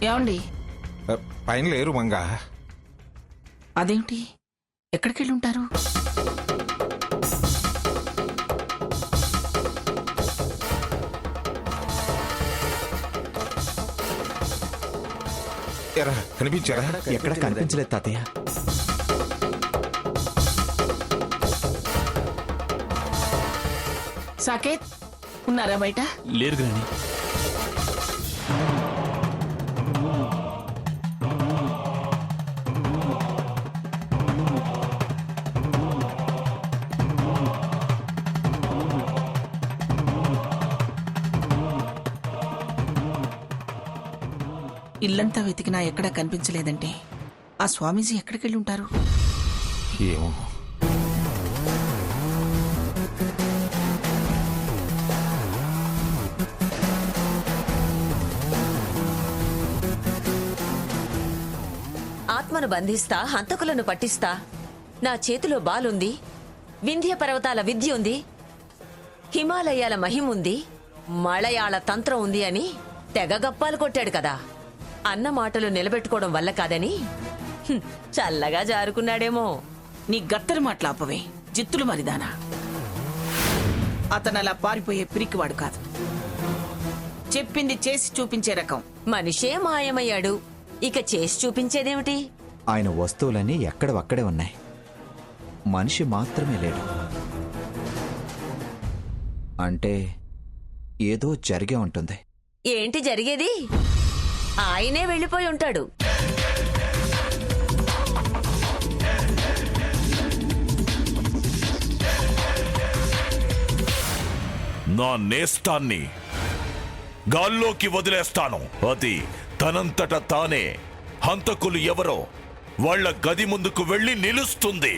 ఏమండి? పైన లేరు మంగ. అదేంటి, ఎక్కడికి వెళ్ళి ఉంటారు? ఎరా కనిపించారా? ఎక్కడ కనిపించలేదు తాతయ్య. సాకేత్ ఉన్నారా బయట? లేరు గ్రాని. ఇల్లంతా వెతికినా ఎక్కడా కనిపించలేదంటే ఆ స్వామీజీ ఎక్కడికి వెళ్ళి ఉంటారు? ఏమో. ఆత్మను బంధిస్తా, హంతకులను పట్టిస్తా. నా చేతిలో బాలుంది, వింధ్య పర్వతాల విద్య ఉంది, హిమాలయాల మహిముంది, మలయాళ తంత్రం ఉంది అని తెగ గప్పాలు కొట్టాడు కదా. అన్న మాటలు నిలబెట్టుకోవడం వల్ల కాదని చల్లగా జారుకున్నాడేమో. నీ గత్తరి మాట్లాపవే, జిత్తులు మరిదానా. అతను అలా పారిపోయే పిరికివాడు కాదు, చెప్పింది చేసి చూపించే రకం. మనిషే మాయమయ్యాడు, ఇక చేసి చూపించేదేమిటి? ఆయన వస్తువులన్నీ ఎక్కడవక్కడే ఉన్నాయి, మనిషి మాత్రమే లేడు. అంటే ఏదో జరిగే ఉంటుంది. ఏంటి జరిగేది? ఆయనే వెళ్ళిపోయి ఉంటాడు. నా నేస్తాన్ని గాల్లోకి వదిలేస్తాను. అది తనంతట తానే హంతకులు ఎవరో వాళ్ళ గది ముందుకు వెళ్ళి నిలుస్తుంది.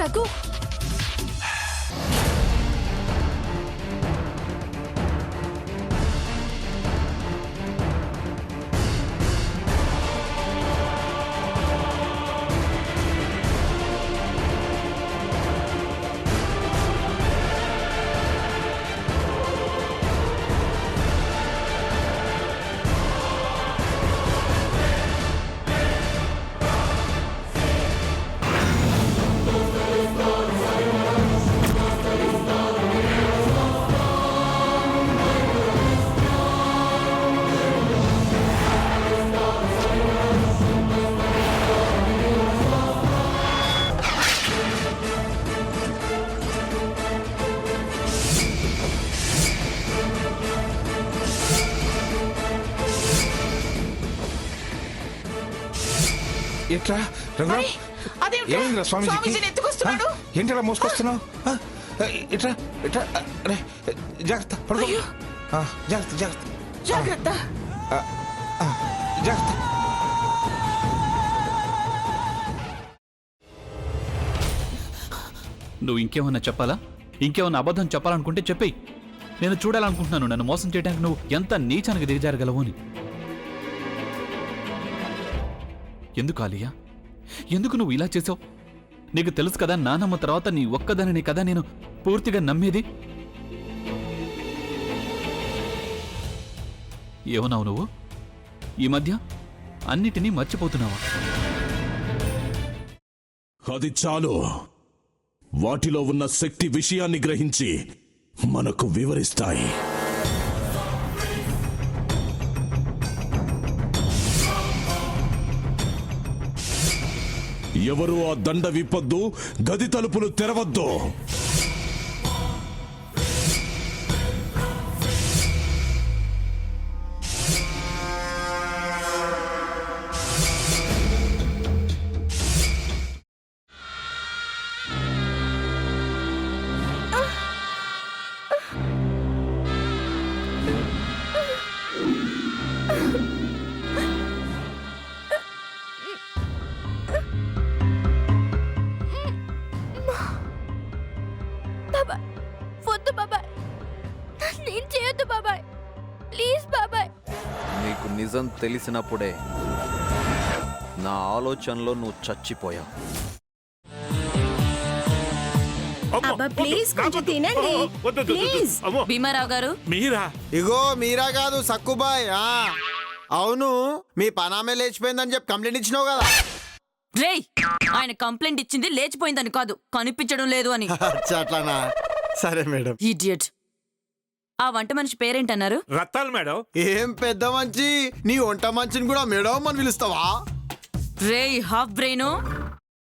రఘు, ఎట్లా రంగు? ఏమైందిరా స్వామీజీకి? ఏంటలా మోసుకొస్తున్నావు? ఇట్లా ఇట్లా. అరే జాగ్రత్త, పడుకో. జాగ్రత్త జాగ్రత్త జాగ్రత్త. జాగ్రత్త. నువ్వు ఇంకేమన్నా చెప్పాలా? ఇంకేమన్నా అబద్ధం చెప్పాలనుకుంటే చెప్పేయి. నేను చూడాలనుకుంటున్నాను నన్ను మోసం చేయడానికి నువ్వు ఎంత నీచానికి దిగజారగలవు అని. ఎందుకు ఆలియా, ఎందుకు నువ్వు ఇలా చేసావు? నీకు తెలుసు కదా నానమ్మ తర్వాత నీ ఒక్కదానిని కదా నేను పూర్తిగా నమ్మేది. ఏమన్నావు నువ్వు? ఈ మధ్య అన్నిటినీ మర్చిపోతున్నావా? అది చాలు. వాటిలో ఉన్న శక్తి విషయాన్ని గ్రహించి మనకు వివరిస్తాయి. ఎవరు ఆ దండ విప్పొద్దు, గది తలుపులు తెరవద్దు. నీకు నిజం తెలిసినప్పుడే నా ఆలోచనలో నువ్వు చచ్చిపోయావు. అబ్బా ప్లీజ్ కొంచెం తినండి ప్లీజ్. భీమారావు గారు మీరా? ఇగో మీరా కాదు సక్కుబాయ్. అవును, మీ పనామే లేచిపోయిందని చెప్పి కంప్లైంట్ ఇచ్చినావు కదా. రేయ్, ఆయన కంప్లైంట్ ఇచ్చింది లేచిపోయిందని కాదు, కనిపించడం లేదు అని. అచ్చా, అట్లానా? సరే మేడం. ఇడియట్. ఆ వంట మనిషి పేరేంటన్నారు? రత్తాలు మేడం. ఏం పెద్ద మంచి, నీ వంట మంచిని కూడా మేడం అని పిలుస్తావా? రేయ్ హాఫ్ బ్రెయిన్,